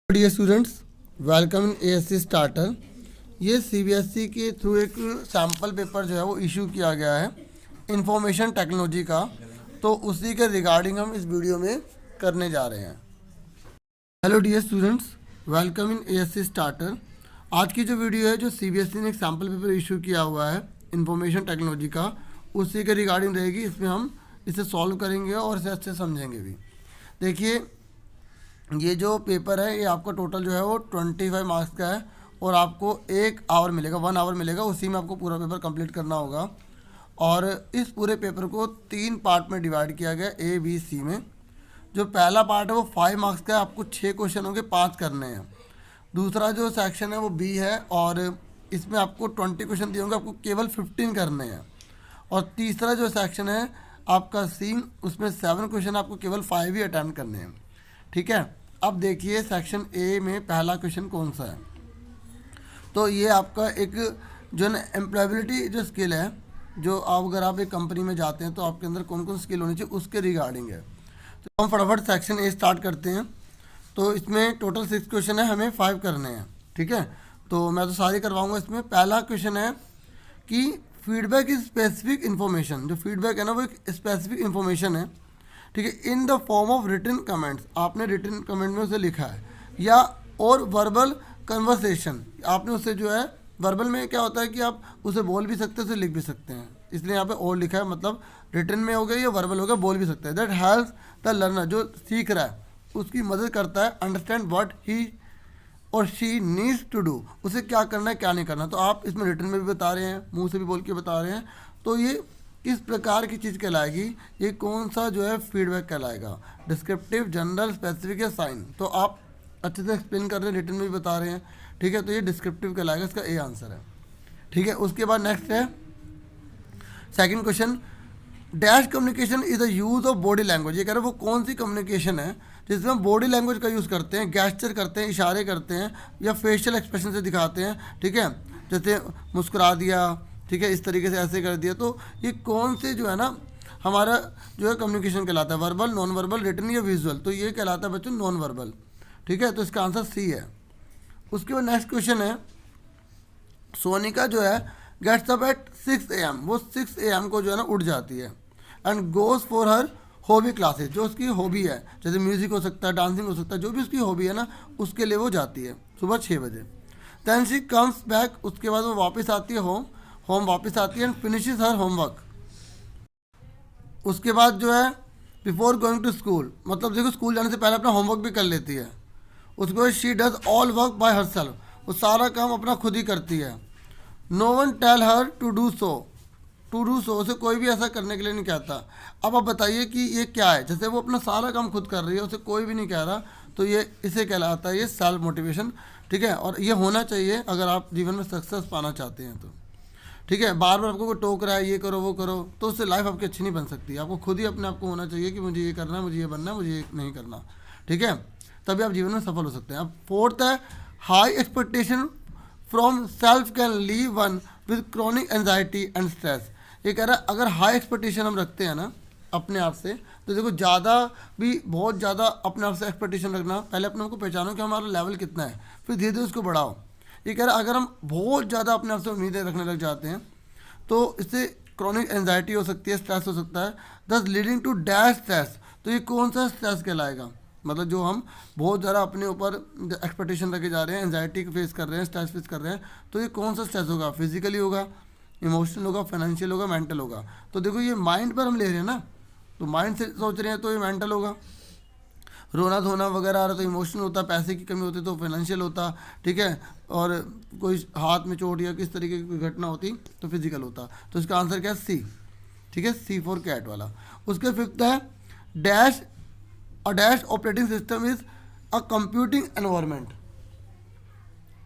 Dear students, welcome in ASC starter. ये CBSE के through एक सैम्पल पेपर जो है वो इशू किया गया है इंफॉर्मेशन टेक्नोलॉजी का, तो उसी के रिगार्डिंग हम इस वीडियो में करने जा रहे हैं। Hello dear students, welcome in ASC starter. आज की जो वीडियो है, जो सीबीएसई ने एक सैम्पल पेपर इशू किया हुआ है इंफॉर्मेशन टेक्नोलॉजी का, उसी के रिगार्डिंग रहेगी। इसमें हम इसे सॉल्व करेंगे और इसे अच्छे समझेंगे भी। देखिए, ये जो पेपर है ये आपका टोटल जो है वो 25 मार्क्स का है और आपको 1 आवर मिलेगा, 1 आवर मिलेगा। उसी में आपको पूरा पेपर कंप्लीट करना होगा। और इस पूरे पेपर को 3 पार्ट में डिवाइड किया गया, ए बी सी में। जो पहला पार्ट है वो 5 मार्क्स का है, आपको 6 क्वेश्चन होंगे, 5 करने हैं। दूसरा जो सेक्शन है वो बी है और इसमें आपको 20 क्वेश्चन दिए होंगे, आपको केवल 15 करने हैं। और तीसरा जो सेक्शन है आपका सी, उसमें 7 क्वेश्चन, आपको केवल 5 ही अटैम्प्ट करने हैं। ठीक है, अब देखिए सेक्शन ए में पहला क्वेश्चन कौन सा है। तो ये आपका एक जो ना एम्प्लॉयबिलिटी जो स्किल है, जो अगर आप एक कंपनी में जाते हैं तो आपके अंदर कौन कौन स्किल होनी चाहिए उसके रिगार्डिंग है। तो हम फटाफट सेक्शन ए स्टार्ट करते हैं। तो इसमें टोटल 6 क्वेश्चन है, हमें 5 करने हैं। ठीक है, तो मैं तो सारे करवाऊँगा। इसमें पहला क्वेश्चन है कि फीडबैक इज स्पेसिफिक इन्फॉर्मेशन। जो फीडबैक है ना वो एक स्पेसिफिक इन्फॉर्मेशन है। ठीक है, in the form of written comments, आपने रिटन कमेंट में उसे लिखा है, या और वर्बल कन्वर्सेशन, आपने उसे जो है वर्बल में क्या होता है कि आप उसे बोल भी सकते हैं, उसे लिख भी सकते हैं, इसलिए यहाँ पे और लिखा है, मतलब रिटन में हो गया या वर्बल हो गया, बोल भी सकते हैं। दैट हेल्प्स द लर्नर, जो सीख रहा है उसकी मदद करता है, अंडरस्टैंड व्हाट ही और शी नीड्स टू डू, उसे क्या करना है क्या नहीं करना। तो आप इसमें रिटन में भी बता रहे हैं, मुंह से भी बोल के बता रहे हैं। तो ये किस प्रकार की चीज़ कहलाएगी, ये कौन सा जो है फीडबैक कहलाएगा, डिस्क्रिप्टिव, जनरल, स्पेसिफिक या साइन। तो आप अच्छे से एक्सप्लेन कर रहे हैं, रिटन में भी बता रहे हैं। ठीक है, तो ये डिस्क्रिप्टिव कहलाएगा, इसका ए आंसर है। ठीक है, उसके बाद नेक्स्ट है second question, dash communication is the use of body language. ये कह रहे हैं वो कौन सी कम्युनिकेशन है जिसमें हम बॉडी लैंग्वेज का यूज़ करते हैं, गैस्चर करते हैं, इशारे करते हैं या फेशियल एक्सप्रेशन से दिखाते हैं। ठीक है, जैसे मुस्कुरा दिया, ठीक है, इस तरीके से ऐसे कर दिया। तो ये कौन से जो है ना हमारा जो है कम्युनिकेशन कहलाता है, वर्बल, नॉन वर्बल, रिटन या विजुअल। तो ये कहलाता है बच्चों नॉन वर्बल। ठीक है, तो इसका आंसर सी है। उसके बाद नेक्स्ट क्वेश्चन है, सोनिका जो है गेट्स अप एट 6 AM, वो 6 AM को जो है ना उठ जाती है, and goes for her hobby classes, जो उसकी हॉबी है, जैसे म्यूजिक हो सकता है, डांसिंग हो सकता है, जो भी उसकी हॉबी है ना उसके लिए वो जाती है सुबह 6 बजे। देन शी कम्स बैक, उसके बाद वो वापस आती है होम वापस आती है, एंड फिनिशेस हर होमवर्क। उसके बाद जो है बिफोर गोइंग टू स्कूल, मतलब देखो स्कूल जाने से पहले अपना होमवर्क भी कर लेती है। उसके बाद she does all work by herself, वो सारा काम अपना खुद ही करती है। No one tell her to do so, उसे कोई भी ऐसा करने के लिए नहीं कहता। अब आप बताइए कि ये क्या है, जैसे वो अपना सारा काम खुद कर रही है, उसे कोई भी नहीं कह रहा, तो ये इसे कहलाता है ये सेल्फ मोटिवेशन। ठीक है, और ये होना चाहिए अगर आप जीवन में सक्सेस पाना चाहते हैं तो। ठीक है, बार बार आपको कोई टोक रहा है ये करो वो करो, तो उससे लाइफ आपकी अच्छी नहीं बन सकती। आपको खुद ही अपने आप को होना चाहिए कि मुझे ये करना है, मुझे ये बनना है, मुझे ये नहीं करना। ठीक है, तभी आप जीवन में सफल हो सकते हैं। अब फोर्थ है, high expectation from self can leave one with chronic anxiety and stress. ये कह रहा है अगर हाई एक्सपेक्टेशन हम रखते हैं ना अपने आप से, तो देखो ज़्यादा भी, बहुत ज़्यादा अपने आप से एक्सपेक्टेशन रखना, पहले अपने आप को पहचानो कि हमारा लेवल कितना है, फिर धीरे धीरे उसको बढ़ाओ। ये कह रहा है अगर हम बहुत ज़्यादा अपने आप से उम्मीदें रखने लग जाते हैं तो इससे क्रॉनिक एंजाइटी हो सकती है, स्ट्रेस हो सकता है, दस लीडिंग टू डैश स्ट्रेस। तो ये कौन सा स्ट्रेस कहलाएगा, मतलब जो हम बहुत ज़्यादा अपने ऊपर एक्सपेक्टेशन रखे जा रहे हैं, एंजाइटी फेस कर रहे हैं, स्ट्रेस फेस कर रहे हैं, तो ये कौन सा स्ट्रेस होगा, फिजिकली होगा, इमोशनल होगा, फाइनेंशियल होगा, मेंटल होगा। तो देखो ये माइंड पर हम ले रहे हैं ना, तो माइंड से सोच रहे हैं तो ये मेंटल होगा। रोना धोना वगैरह आ रहा तो इमोशनल होता, पैसे की कमी होती तो फाइनेंशियल होता। ठीक है, और कोई हाथ में चोट या किस तरीके की कोई घटना होती तो फिजिकल होता। तो इसका आंसर क्या है, सी। ठीक है, सी फॉर कैट वाला। उसके फिफ्थ है, dash a dash operating system is a computing environment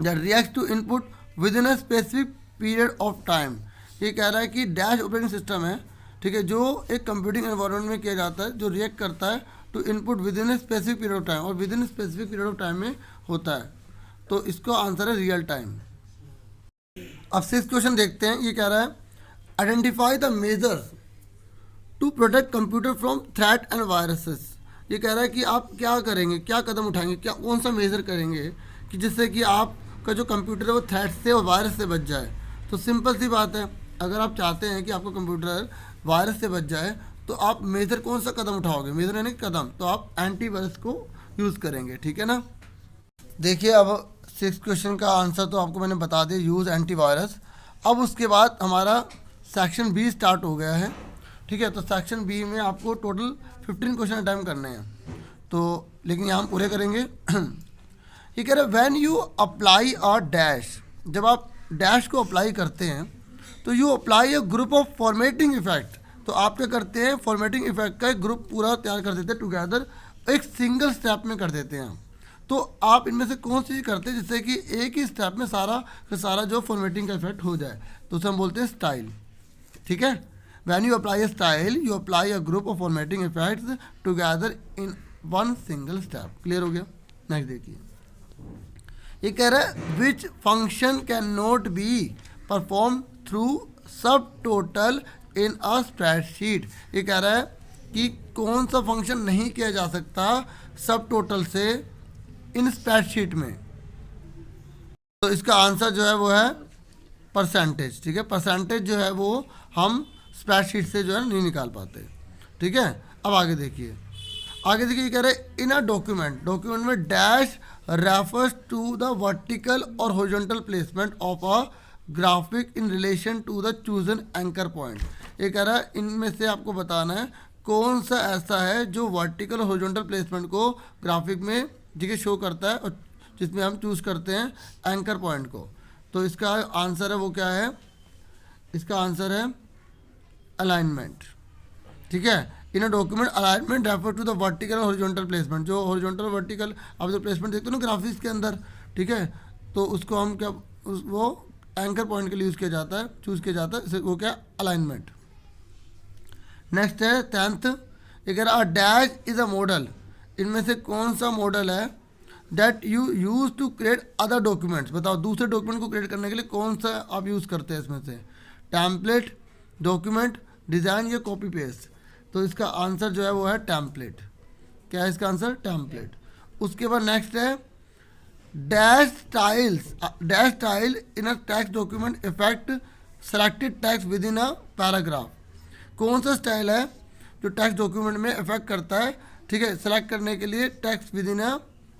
that reacts to input within a specific period of time. ये कह रहा है कि डैश ऑपरेटिंग सिस्टम है, ठीक है, जो एक कंप्यूटिंग एनवायरनमेंट में किया जाता है, जो रिएक्ट करता है to input within a specific period of time, और within specific period of time में होता है। तो इसका आंसर है रियल टाइम। अब 6th क्वेश्चन देखते हैं। ये कह रहा है identify the measures to protect computer from threat and viruses. ये कह रहा है कि आप क्या करेंगे, क्या कदम उठाएंगे, क्या कौन सा मेजर करेंगे कि जिससे कि आपका जो कंप्यूटर है वो थ्रेट से और वायरस से बच जाए। तो सिंपल सी बात है, अगर आप चाहते हैं कि आपका कंप्यूटर वायरस से बच जाए तो आप मेजर कौन सा कदम उठाओगे, मेजर यानी कदम, तो आप एंटीवायरस को यूज़ करेंगे, ठीक है ना। देखिए अब 6 क्वेश्चन का आंसर तो आपको मैंने बता दिया, यूज़ एंटीवायरस। अब उसके बाद हमारा सेक्शन बी स्टार्ट हो गया है, ठीक है। तो सेक्शन बी में आपको टोटल 15 क्वेश्चन अटेम्प्ट करने हैं, तो लेकिन यहाँ हम पूरे करेंगे। ये कह रहे हैं when you apply a dash, जब आप डैश को अप्लाई करते हैं तो you apply a group of formatting effect, तो आप क्या करते हैं, फॉर्मेटिंग इफेक्ट का एक ग्रुप पूरा तैयार कर देते हैं टुगेदर, एक सिंगल स्टेप में कर देते हैं। तो आप इनमें से कौन सी चीज़ करते हैं जिससे कि एक ही स्टेप में सारा जो फॉर्मेटिंग का इफेक्ट हो जाए, तो उसे हम बोलते हैं स्टाइल, ठीक है। When you apply a style you apply a group of formatting effects together in one single step. Clear हो गया। नेक्स्ट देखिए, ये कह रहा है which function can not be perform through सब टोटल इन अ स्प्रेडशीट। ये कह रहा है कि कौन सा फंक्शन नहीं किया जा सकता सब टोटल से इन स्प्रेडशीट में। तो इसका आंसर जो है वो है परसेंटेज, ठीक है। परसेंटेज जो है वो हम स्प्रेडशीट से जो है नहीं निकाल पाते, ठीक है। अब आगे देखिए, ये कह रहे हैं इन अ डॉक्यूमेंट में dash refers to the vertical और horizontal placement of a graphic in relation to the chosen anchor point. ये कह रहा है इनमें से आपको बताना है कौन सा ऐसा है जो वर्टिकल और हॉरिजॉन्टल प्लेसमेंट को ग्राफिक में ठीक है शो करता है और जिसमें हम चूज़ करते हैं एंकर पॉइंट को। तो इसका आंसर है वो क्या है, इसका आंसर है अलाइनमेंट, ठीक है। In a document alignment refer to the vertical और हॉरिजॉन्टल प्लेसमेंट, जो हॉरिजॉन्टल और वर्टिकल आप जो प्लेसमेंट देखते हो ना ग्राफिक्स के अंदर, ठीक है, तो उसको हम क्या वो एंकर पॉइंट के लिए यूज़ किया जाता है, चूज़ किया जाता है, वो क्या अलाइनमेंट। नेक्स्ट है 10th, अगर a dash is a model, इनमें से कौन सा मॉडल है that you use to create other documents. बताओ दूसरे डॉक्यूमेंट को क्रिएट करने के लिए कौन सा आप यूज़ करते हैं इसमें से, टेम्पलेट, डॉक्यूमेंट, डिज़ाइन या कॉपी पेस्ट। तो इसका आंसर जो है वो है टेम्पलेट। क्या है इसका आंसर, टेम्पलेट। उसके बाद नेक्स्ट है dash style in a text document effect selected text within a paragraph. कौन सा स्टाइल है जो टेक्स्ट डॉक्यूमेंट में इफेक्ट करता है, ठीक है, सेलेक्ट करने के लिए text within a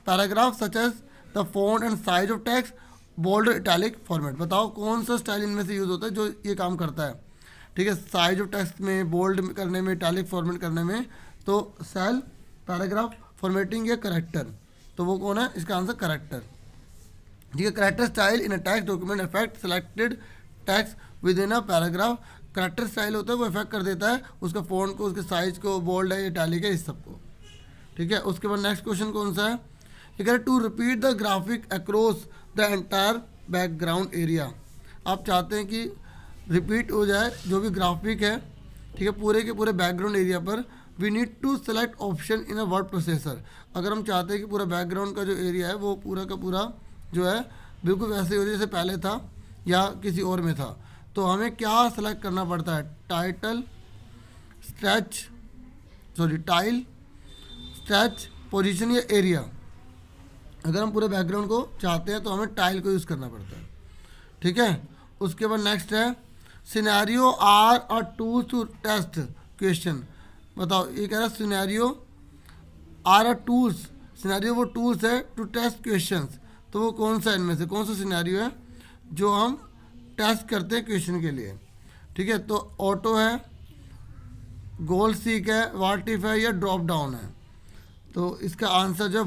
paragraph such as the font and size of text, bold, italic format. बताओ कौन सा स्टाइल इनमें से यूज़ होता है जो ये काम करता है, ठीक है, साइज ऑफ टेक्स्ट में, बोल्ड करने में, इटैलिक फॉर्मेट करने में। तो सेल, पैराग्राफ, फॉर्मेटिंग या करेक्टर, तो वो कौन है, इसका आंसर करेक्टर, ठीक है। Character style in a text document effect selected text within a paragraph. Character style होता है वो इफेक्ट कर देता है उसका फॉन्ट को, उसके साइज को, बोल्ड है, इटैलिक है, इस सबको, ठीक है। उसके बाद नेक्स्ट क्वेश्चन कौन सा है, अगर to repeat the graphic across the entire background area. आप चाहते हैं कि रिपीट हो जाए जो भी ग्राफिक है, ठीक है, पूरे के पूरे बैकग्राउंड एरिया पर। We need to select option in a word processor. अगर हम चाहते हैं कि पूरा बैकग्राउंड का जो एरिया है वो पूरा का पूरा जो है बिल्कुल वैसे हो जैसे पहले था या किसी और में था, तो हमें क्या सेलेक्ट करना पड़ता है, टाइल, स्ट्रेच, पोजीशन या एरिया। अगर हम पूरे बैकग्राउंड को चाहते हैं तो हमें टाइल को यूज़ करना पड़ता है, ठीक है। उसके बाद नेक्स्ट है scenario are a tools to test question. बताओ ये कह रहा है scenario are a tools, scenario वो टूल्स है टू टेस्ट क्वेश्चंस, तो वो कौन सा इनमें से कौन सा सिनेरियो है जो हम टेस्ट करते हैं क्वेश्चन के लिए, ठीक है। तो ऑटो है, गोल सीक है, व्हाट इफ है या ड्रॉप डाउन है। तो इसका आंसर जो है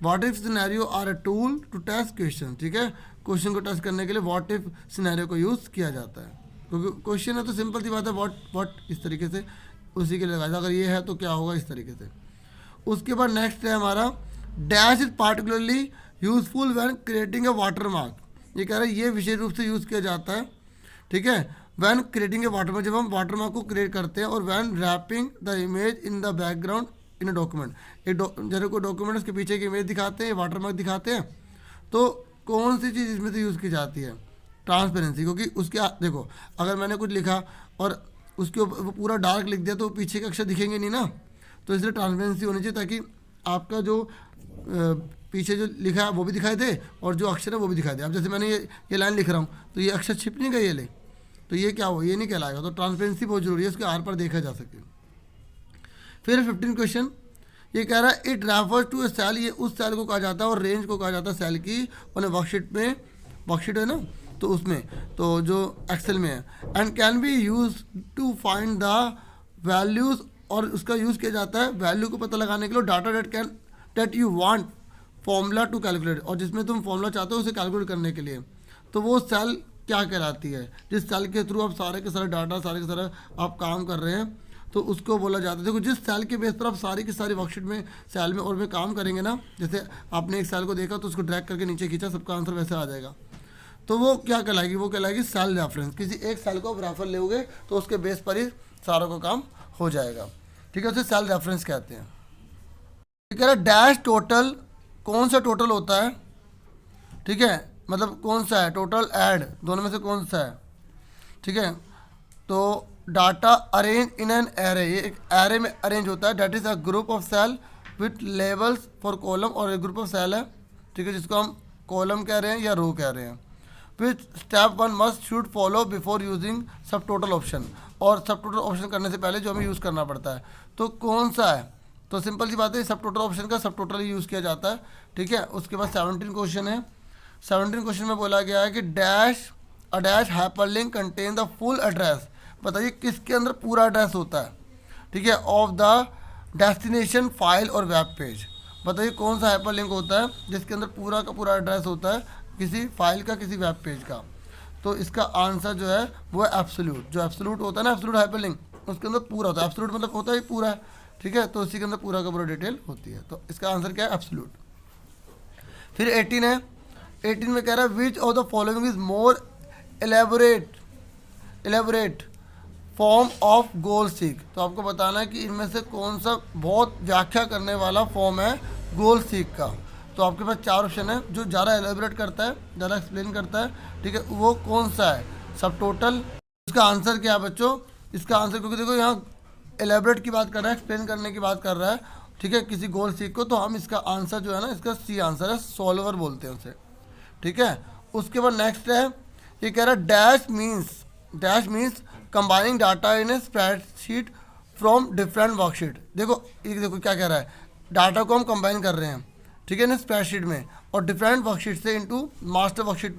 what if scenario are a tool to test question, ठीक है। क्वेश्चन को टेस्ट करने के लिए व्हाट इफ सिनेरियो को यूज़ किया जाता है, क्योंकि क्वेश्चन है तो सिंपल सी बात है, व्हाट इस तरीके से उसी के लिए लगाया, अगर ये है तो क्या होगा, इस तरीके से। उसके बाद नेक्स्ट है हमारा dash is particularly useful when creating a water mark. ये कह रहा है ये विशेष रूप से यूज़ किया जाता है, ठीक है, when creating a water mark, जब हम वाटर मार्क को क्रिएट करते हैं, और when wrapping the image in the background in a document. एक जैसे कोई डॉक्यूमेंट उसके पीछे की इमेज दिखाते हैं, वाटर मार्क दिखाते हैं, तो कौन सी चीज़ इसमें से यूज़ की जाती है, ट्रांसपेरेंसी। क्योंकि उसके देखो अगर मैंने कुछ लिखा और उसके ऊपर वो पूरा डार्क लिख दिया तो पीछे के अक्षर दिखेंगे नहीं ना, तो इसलिए ट्रांसपेरेंसी होनी चाहिए ताकि आपका जो पीछे जो लिखा है वो भी दिखाई दे और जो अक्षर है वो भी दिखाई दे। अब जैसे मैंने ये लाइन लिख रहा हूँ तो ये अक्षर छिप नहीं गए ये ले, तो ये क्या हो, ये नहीं कहलाएगा। तो ट्रांसपेरेंसी बहुत जरूरी है, उसके आर पर देखा जा सके। फिर 15 क्वेश्चन ये कह रहा है it refers to a cell, ये उस सेल को कहा जाता है और रेंज को कहा जाता है सेल की, और वर्कशीट में, वर्कशीट है ना तो उसमें, तो जो एक्सेल में है, and can be use to find the values, और उसका यूज़ किया जाता है वैल्यू को पता लगाने के लिए, data that you want formula to calculate, और जिसमें तुम फॉर्मूला चाहते हो उसे कैलकुलेट करने के लिए। तो वो सेल क्या कहलाती है, जिस सेल के थ्रू आप सारे के सारे डाटा, सारे के सारे आप काम कर रहे हैं, तो उसको बोला जाता है। देखो जिस सेल के बेस पर आप सारी की सारी वर्कशीट में, सेल में और में काम करेंगे ना, जैसे आपने एक सेल को देखा तो उसको ड्रैग करके नीचे खींचा, सबका आंसर वैसे आ जाएगा, तो वो क्या कहलाएगी, वो कहलाएगी सेल रेफरेंस। किसी एक सेल को आप रेफर लोगे तो उसके बेस पर ही सारा का काम हो जाएगा, ठीक है, उसे सेल रेफरेंस कहते हैं। ठीक है, डैश टोटल, कौन सा टोटल होता है, ठीक है, मतलब कौन सा है, टोटल ऐड, दोनों में से कौन सा है, ठीक है। तो data arrange in an array, ये एक एरे में अरेंज होता है, that is a group of cell with levels for column, और एक ग्रुप ऑफ सेल है, ठीक है, जिसको हम कॉलम कह रहे हैं या रो कह रहे हैं। With step 1 must should follow before using सब टोटल ऑप्शन, और सब टोटल ऑप्शन करने से पहले जो हमें यूज़ करना पड़ता है, तो कौन सा है, तो सिंपल सी बात है, सब टोटल ऑप्शन का सब टोटल ही यूज़ किया जाता है, ठीक है। उसके बाद 17 क्वेश्चन है, 17 क्वेश्चन में बोला गया है कि a dash hyperlink contain the full address, बताइए किसके अंदर पूरा एड्रेस होता है, ठीक है, ऑफ द डेस्टिनेशन फाइल और वेब पेज। बताइए कौन सा हाइपरलिंक होता है जिसके अंदर पूरा का पूरा एड्रेस होता है किसी फाइल का, किसी वेब पेज का। तो इसका आंसर जो है वो है एब्सोल्यूट। जो एब्सोल्यूट होता है ना, एब्सोल्यूट हाइपरलिंक, उसके अंदर पूरा होता है, एब्सोल्यूट मतलब होता ही पूरा है, ठीक है, तो उसी के अंदर पूरा का पूरा डिटेल होती है। तो इसका आंसर क्या है, एब्सोल्यूट। फिर 18 है, 18 में कह रहा है which of the following is more elaborate form of goal seek. तो आपको बताना है कि इनमें से कौन सा बहुत व्याख्या करने वाला फॉर्म है गोल सीक का। तो आपके पास 4 ऑप्शन है, जो ज़्यादा एलेबोरेट करता है, ज़्यादा एक्सप्लेन करता है, ठीक है, वो कौन सा है, सब टोटल। इसका आंसर क्या है बच्चों, इसका आंसर, क्योंकि देखो यहाँ एलेबोरेट की बात कर रहा है, एक्सप्लेन करने की बात कर रहा है, ठीक है, किसी गोल सीक को, तो हम इसका आंसर जो है ना, इसका सी आंसर है, सॉल्वर बोलते हैं उसे, ठीक है। उसके बाद नेक्स्ट है, ये कह रहा है dash means combining data in A spreadsheet from different worksheet. देखो ये देखो क्या कह रहा है, डाटा को हम कंबाइन कर रहे हैं, ठीक है ना, स्प्रेडशीट में, और डिफरेंट वर्कशीट से इनटू मास्टर वर्कशीट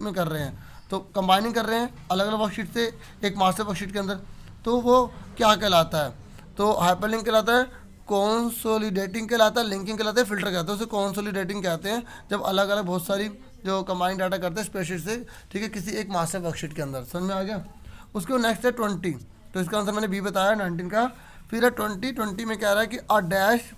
में कर रहे हैं। तो कंबाइनिंग कर रहे हैं अलग अलग वर्कशीट से एक मास्टर वर्कशीट के अंदर, तो वो क्या कहलाता है, तो हाइपरलिंक कहलाता है, कॉन्सोलिडेटिंग कहलाता है, लिंकिंग कहलाता है, फिल्टर कहता है। उसे कॉन्सोलिडेटिंग कहते हैं जब अलग अलग बहुत सारी जो कंबाइन डाटा करते हैं स्प्रेडशीट से, ठीक है, किसी एक मास्टर वर्कशीट के अंदर। समझ में आ गया। उसके बाद नेक्स्ट है 20, तो इसका आंसर मैंने बी बताया 19 का। फिर है 20 में कह रहा है कि a dash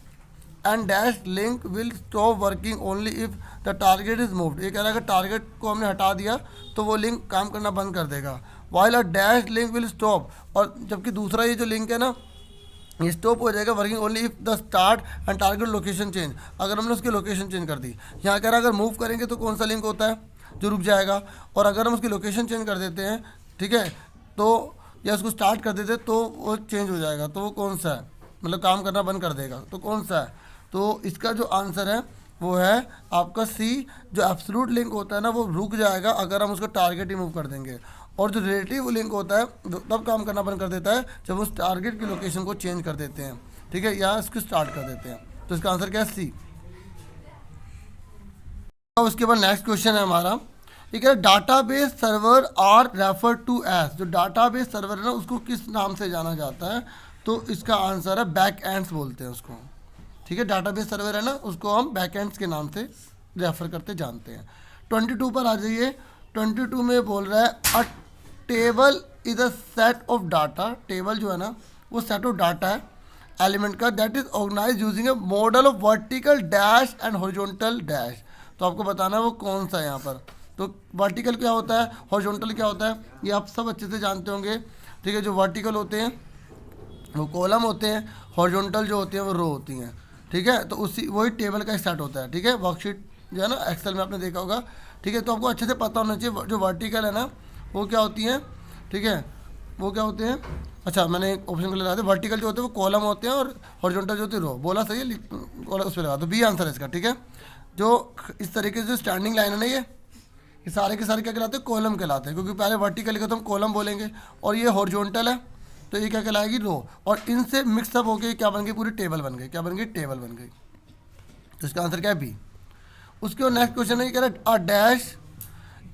and dash link will stop working only if the target is moved. ये कह रहा है कि टारगेट को हमने हटा दिया तो वो लिंक काम करना बंद कर देगा। While a dash link will stop, और जबकि दूसरा ये जो लिंक है ना, ये स्टॉप हो जाएगा working only if the start and target location change, अगर हमने उसकी लोकेशन चेंज कर दी। यहाँ कह रहा है अगर मूव करेंगे तो कौन सा लिंक होता है जो रुक जाएगा, और अगर हम उसकी लोकेशन चेंज कर देते हैं, ठीक है, तो या उसको स्टार्ट कर देते तो वो चेंज हो जाएगा, तो वो कौन सा है, मतलब काम करना बंद कर देगा, तो कौन सा है। तो इसका जो आंसर है वो है आपका सी। जो एब्सोल्यूट लिंक होता है ना, वो रुक जाएगा अगर हम उसको टारगेट ही मूव कर देंगे, और जो रिलेटिव लिंक होता है तब काम करना बंद कर देता है जब उस टारगेट की लोकेशन को चेंज कर देते हैं, ठीक है, या इसको स्टार्ट कर देते हैं। तो इसका आंसर क्या है, सी। उसके बाद नेक्स्ट क्वेश्चन है हमारा, ठीक है, database server are refer to as. जो डाटाबेस सर्वर है ना, उसको किस नाम से जाना जाता है, तो इसका आंसर है बैक एंड्स बोलते हैं उसको, ठीक है। डाटाबेस सर्वर है ना, उसको हम बैक एंड्स के नाम से रेफर करते जानते हैं। 22 पर आ जाइए। 22 में बोल रहा है a table is a set of data. Table जो है ना, वो सेट ऑफ डाटा है एलिमेंट का, that is organize using a model of vertical dash and horizontal dash. तो आपको बताना है वो कौन सा है यहाँ पर। तो वर्टिकल क्या होता है, हॉरिजॉन्टल क्या होता है, ये आप सब अच्छे से जानते होंगे, ठीक है। जो वर्टिकल होते हैं वो कॉलम होते हैं, हॉरिजॉन्टल जो होती हैं वो रो होती हैं, ठीक है। तो उसी वही टेबल का सेट होता है, ठीक है। वर्कशीट जो है ना एक्सेल में आपने देखा होगा, ठीक है। तो आपको अच्छे से पता होना चाहिए जो वर्टिकल है ना वो क्या होती हैं, ठीक है, वो क्या होते हैं, अच्छा मैंने ऑप्शन को लगा दिया, वर्टिकल जो होते हैं वो कॉलम होते हैं और हॉरिजॉन्टल जो होती है रो। बोला सही है, कॉलम उस पर लगा दो, बी आंसर है इसका, ठीक है। जो इस तरीके से जो स्टैंडिंग लाइन है ना, ये सारे के सारे क्या कहलाते हैं, कॉलम कहलाते हैं, क्योंकि पहले वर्टिकल का तो हम कॉलम बोलेंगे, और ये हॉरिजॉन्टल है तो ये क्या कहलाएगी, रो। और इनसे मिक्सअप होकर क्या बन गई, पूरी टेबल बन गई, क्या बन गई, टेबल बन गई। तो इसका आंसर क्या है, बी। उसके बाद नेक्स्ट क्वेश्चन है, ये कह रहा है अ डैश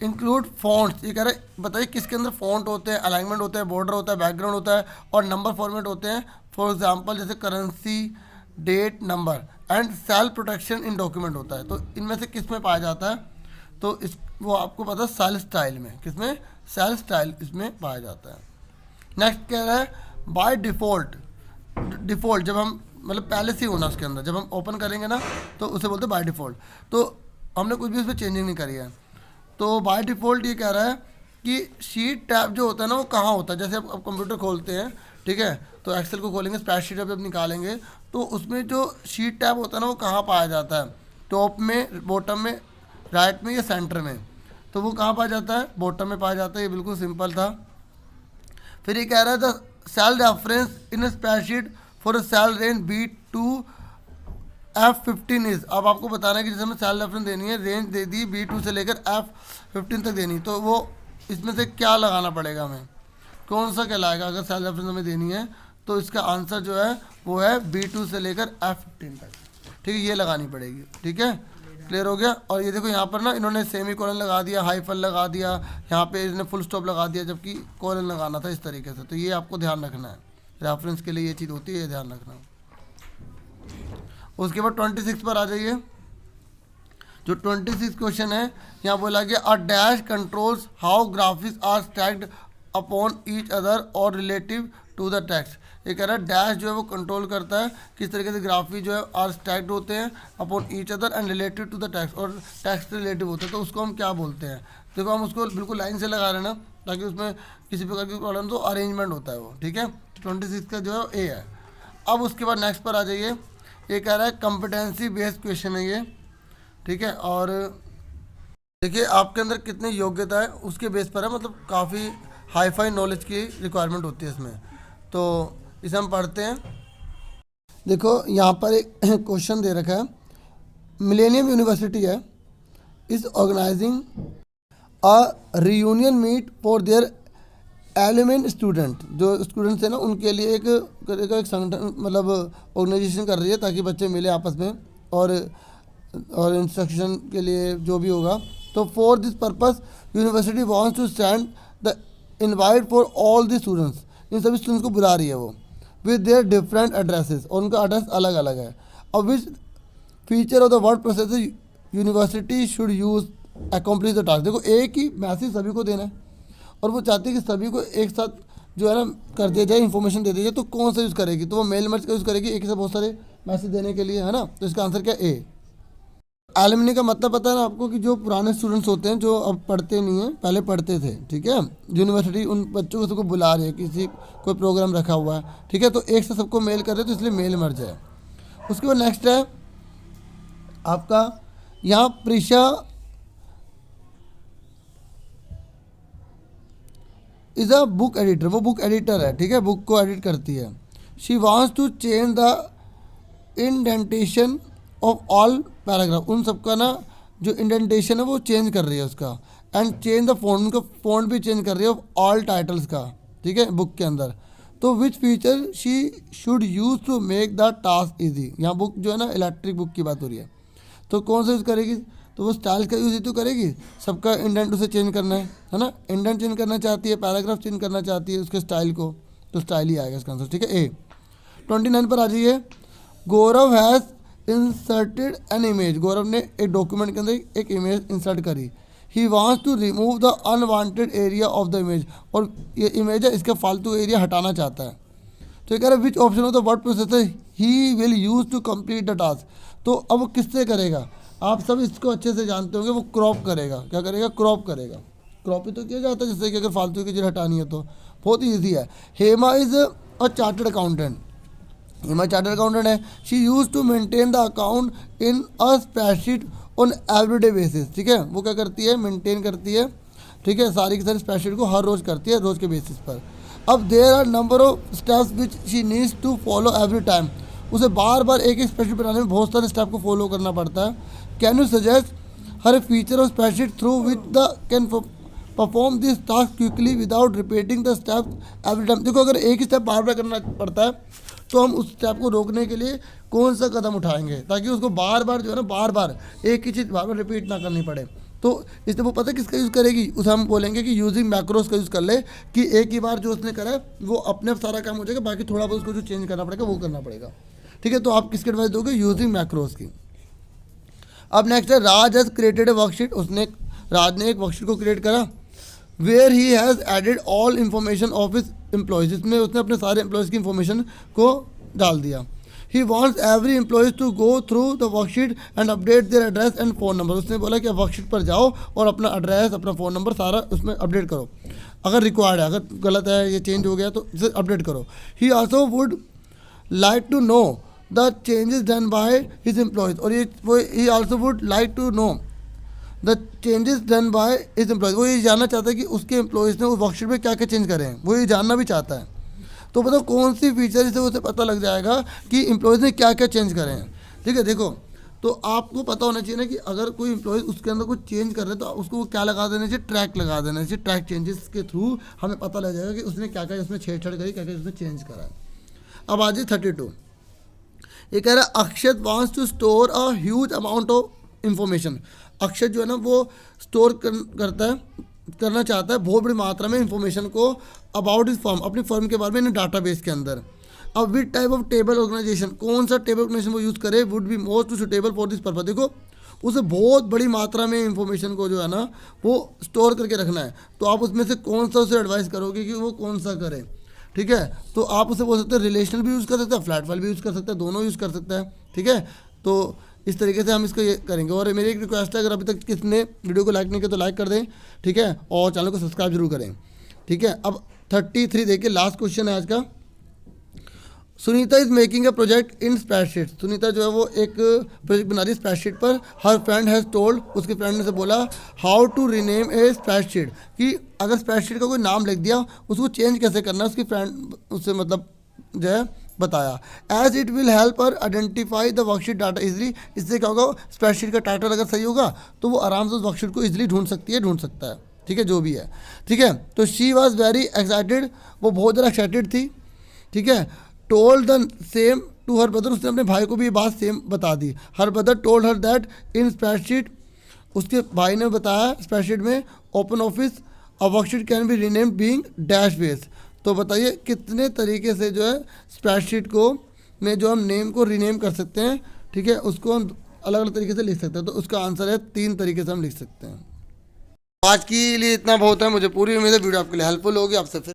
इंक्लूड फॉन्ट्स। ये कह रहे हैं बताइए किसके अंदर फॉन्ट होते हैं, अलाइनमेंट होता है, बॉर्डर होता है, बैकग्राउंड होता है और नंबर फॉर्मेट होते हैं। फॉर एग्जांपल जैसे currency, date, number and cell protection in document होता है। तो इनमें से किस में पाया जाता है, तो इस वो आपको पता है सेल स्टाइल में, किसमें, सेल स्टाइल इसमें पाया जाता है। नेक्स्ट कह रहा है बाय डिफ़ॉल्ट, डिफ़ॉल्ट जब हम मतलब पहले से ही होना उसके अंदर, जब हम ओपन करेंगे ना तो उसे बोलते हैं बाय डिफ़ॉल्ट। तो हमने कुछ भी उसमें चेंजिंग नहीं करी है। तो बाय डिफ़ॉल्ट ये कह रहा है कि शीट टैब जो होता है ना वो कहाँ होता है। जैसे अब कंप्यूटर खोलते हैं, ठीक है, तो एक्सेल को खोलेंगे, स्प्रेडशीट जब निकालेंगे तो उसमें जो शीट टैब होता है ना वो कहाँ पाया जाता है, टॉप में, बॉटम में, राइट में या सेंटर में। तो वो कहाँ पाया जाता है, बॉटम में पाया जाता है। ये बिल्कुल सिंपल था। फिर ये कह रहा है the cell reference in spreadsheet for a cell range B2 F15 is. अब आपको बताना है कि जैसे हमें सेल रेफरेंस देनी है, रेंज दे दी B2 से लेकर F15 तक देनी, तो वो इसमें से क्या लगाना पड़ेगा हमें, कौन सा कहलाएगा। अगर सेल रेफरेंस हमें देनी है तो इसका आंसर जो है वो है B2 से लेकर F15 तक, ठीक है, ये लगानी पड़ेगी, ठीक है, क्लियर हो गया। और ये देखो यहाँ पर ना इन्होंने सेमी कोलन लगा दिया, हाइफन लगा दिया, यहाँ पे इसने फुल स्टॉप लगा दिया, जबकि कोलन लगाना था इस तरीके से। तो ये आपको ध्यान रखना है, रेफरेंस के लिए ये चीज़ होती है, ये ध्यान रखना। उसके बाद 26 पर आ जाइए। जो 26 क्वेश्चन है, यहाँ बोला गया a dash controls how graphics are stacked upon each other और रिलेटिव टू द टेक्स्ट। ये कह रहा है डैश जो है वो कंट्रोल करता है किस तरीके से ग्राफिक जो है आर स्टैक्ड होते हैं upon each other and relative to the text, और टेक्स्ट रिलेटिव होते हैं, तो उसको हम क्या बोलते हैं। देखो हम उसको बिल्कुल लाइन से लगा रहे हैं ना, ताकि उसमें किसी प्रकार की प्रॉब्लम, तो अरेंजमेंट होता है वो, ठीक है। 26 का जो है ए है। अब उसके बाद नेक्स्ट पर आ जाइए। ये कह रहा है कॉम्पिटेंसी बेस्ड क्वेश्चन है ये, ठीक है। और देखिए आपके अंदर कितनी योग्यता है उसके बेस पर है, मतलब काफ़ी हाई फाई नॉलेज की रिक्वायरमेंट होती है इसमें। तो इसे हम पढ़ते हैं। देखो यहाँ पर एक क्वेश्चन दे रखा है, मिलेनियम यूनिवर्सिटी है is organizing a reunion meet for their element student. जो स्टूडेंट्स हैं ना उनके लिए एक संगठन मतलब ऑर्गेनाइजेशन कर रही है ताकि बच्चे मिले आपस में, और इंस्ट्रक्शन के लिए जो भी होगा। तो for this purpose university wants to send the invite for all the students. इन सभी स्टूडेंट्स को बुला रही है वो, विद देयर डिफरेंट एड्रेसेस, और उनका एड्रेस अलग अलग है। और which feature of the word process university should use accomplish the task. देखो एक ही मैसेज सभी को देना है और वो चाहती है कि सभी को एक साथ जो है ना कर दिया जाए, इन्फॉर्मेशन दे दी जाए। तो कौन सा यूज़ करेगी, तो वो मेल मर्ज का यूज़ करेगी एक साथ बहुत सारे मैसेज देने के लिए, है ना। तो इसका आंसर क्या है, ए। एलुमनी का मतलब पता है ना आपको, कि जो पुराने स्टूडेंट्स होते हैं जो अब पढ़ते नहीं हैं, पहले पढ़ते थे, ठीक है। यूनिवर्सिटी उन बच्चों को सबको बुला रही है, किसी कोई प्रोग्राम रखा हुआ है, ठीक है, तो एक से सबको मेल कर रहे हैं, तो इसलिए मेल मर्ज है। उसके बाद नेक्स्ट है आपका यहाँ Prisha is a book editor, वो बुक एडिटर है, ठीक है, बुक को एडिट करती है। She wants to change the indentation of all paragraph, उन सबका ना जो इंडेंटेशन है वो चेंज कर रही है उसका, एंड चेंज द फॉन्ट, उनका फॉन्ट भी चेंज कर रही है ऑफ ऑल टाइटल्स का, ठीक है, बुक के अंदर। तो which feature she should use to make the task easy. यहाँ बुक जो है ना इलेक्ट्रिक बुक की बात हो रही है, तो कौन सा यूज़ करेगी, तो वो स्टाइल का यूज़ ही तो करेगी, सबका इंडेंट उसे चेंज करना है ना, इंडेंट चेंज करना चाहती है, पैराग्राफ चेंज करना चाहती है उसके स्टाइल को, तो स्टाइल ही आएगा इसका आंसर, ठीक है, ए। 29 पर आ जाइए। Gaurav has inserted an image, Gaurav ने एक डॉक्यूमेंट के अंदर एक इमेज इंसर्ट करी। He wants to remove the unwanted area of the image, और ये इमेज है इसका फालतू एरिया हटाना चाहता है। तो ये कह रहा है which option of the word processor he will use to complete the task. तो अब वो किससे करेगा, आप सब इसको अच्छे से जानते होंगे, वो क्रॉप करेगा। क्या करेगा, क्रॉप करेगा। क्रॉप ही तो किया जाता है, जैसे कि अगर फालतू की चीज़ हटानी है तो बहुत ही ईजी है। Hema is a chartered accountant, Hema chartered accountant है। She use to maintain the account in a spreadsheet on everyday basis, ठीक है, वो क्या करती है, मेंटेन करती है, ठीक है, सारी की सारी स्प्रेडशीट को हर रोज़ करती है, रोज़ के बेसिस पर। अब there are number of steps which she needs to follow every time, उसे बार बार एक एक स्प्रेडशीट बनाने में बहुत सारे स्टेप को फॉलो करना पड़ता है। Can you suggest her feature of spreadsheet through which the can perform this task quickly without repeating the step every time. देखो अगर एक ही स्टेप बार बार करना पड़ता है तो हम उस स्टेप को रोकने के लिए कौन सा कदम उठाएंगे ताकि उसको बार बार जो है ना बार बार एक ही चीज़ बार बार रिपीट ना करनी पड़े। तो इसलिए वो पता है किसका यूज़ करेगी, उसे हम बोलेंगे कि यूजिंग मैक्रोस का यूज़ कर ले, कि एक ही बार जो उसने करा है वो अपने आप सारा काम हो जाएगा, बाकी थोड़ा बहुत उसको जो चेंज करना पड़ेगा वो करना पड़ेगा। ठीक है, तो आप किसकी एडवाइस दोगे, यूजिंग मैक्रोस की। अब नेक्स्ट है Raj has created a worksheet, Raj ने एक वर्कशीट को क्रिएट करा where he has added all information of his employees, इसमें उसने अपने सारे एम्प्लॉयज़ की इन्फॉर्मेशन को डाल दिया। He wants every employees to go through the worksheet and update their address and phone number, उसने बोला कि वर्कशीट पर जाओ और अपना एड्रेस अपना फ़ोन नंबर सारा उसमें अपडेट करो, अगर रिक्वायर्ड है, अगर गलत है ये चेंज हो गया तो इसे अपडेट करो। He also would like to know the changes done by his employees, और he also would like to know the changes done by his employees, वो ये जानना चाहता है कि उसके एम्प्लॉयज़ ने उस वर्कशीट में क्या क्या चेंज करे हैं, वो ये जानना भी चाहता है। तो बताओ कौन सी फीचर से उसे पता लग जाएगा कि एम्प्लॉयज़ ने क्या क्या चेंज करे हैं। ठीक है, देखो तो आपको पता होना चाहिए ना कि अगर कोई एम्प्लॉयज़ उसके अंदर कुछ चेंज कर रहे हैं तो उसको वो क्या लगा देना चाहिए, ट्रैक लगा देना चाहिए। ट्रैक चेंजेस के थ्रू हमें पता लग जाएगा कि उसने क्या क्या उसमें छेड़छाड़ करी, क्या क्या उसने चेंज करा है। अब आ जाए 32, ये कह रहा है Akshat wants to store a huge amount of information. Akshat जो है ना वो स्टोर करना चाहता है बहुत बड़ी मात्रा में इंफॉर्मेशन को अबाउट इस फर्म, अपनी फर्म के बारे में डाटाबेस के अंदर। अब with type of table organisation, कौन सा टेबल ऑर्गेनाइजेशन वो यूज़ करे would be most suitable for this purpose. देखो उसे बहुत बड़ी मात्रा में इंफॉर्मेशन को जो है ना वो स्टोर करके रखना है, तो आप उसमें से कौन सा उसे एडवाइस करोगे कि वो कौन सा करे। ठीक है, तो आप उसे बोल सकते हैं रिलेशनल भी यूज़ कर सकते हैं, फ्लैट फाइल भी यूज़ कर सकते हैं, दोनों यूज़ कर सकते हैं। ठीक है, तो इस तरीके से हम इसको ये करेंगे। और मेरी एक रिक्वेस्ट है, अगर अभी तक किसने वीडियो को लाइक नहीं किया तो लाइक कर दें, ठीक है, और चैनल को सब्सक्राइब जरूर करें। ठीक है, अब 33 देखिए लास्ट क्वेश्चन है आज का। Sunita is making a project in spreadsheet, Sunita जो है वो एक प्रोजेक्ट बना रही है स्प्रेडशीट पर। हर फ्रेंड हैज़ टोल्ड, उसके फ्रेंड ने से बोला how to rename a spreadsheet, कि अगर स्प्रेडशीट का कोई नाम लिख दिया उसको चेंज कैसे करना है, उसकी फ्रेंड उससे मतलब जो है बताया। As it will help her identify the worksheet data easily, इससे क्या होगा स्प्रेडशीट का टाइटल अगर सही होगा तो वो आराम से उस वर्कशीट को इजीली ढूंढ सकता है। ठीक है, जो भी है। ठीक है, तो शी वॉज वेरी एक्साइटेड, वो बहुत ज़्यादा एक्साइटेड थी। ठीक है, told the same to her brother, उसने अपने भाई को भी ये बात सेम बता दी। Her brother told her that in spreadsheet, उसके भाई ने बताया स्प्रेडशीट में open office a worksheet can be renamed being dash base. तो बताइए कितने तरीके से जो है स्प्रेडशीट को में जो हम नेम को रीनेम कर सकते हैं। ठीक है, उसको हम अलग अलग तरीके से लिख सकते हैं, तो उसका आंसर है 3 तरीके से हम लिख सकते हैं। आज के लिए इतना बहुत है, मुझे पूरी उम्मीद है वीडियो आपके लिए हेल्पफुल होगी। आपसे फिर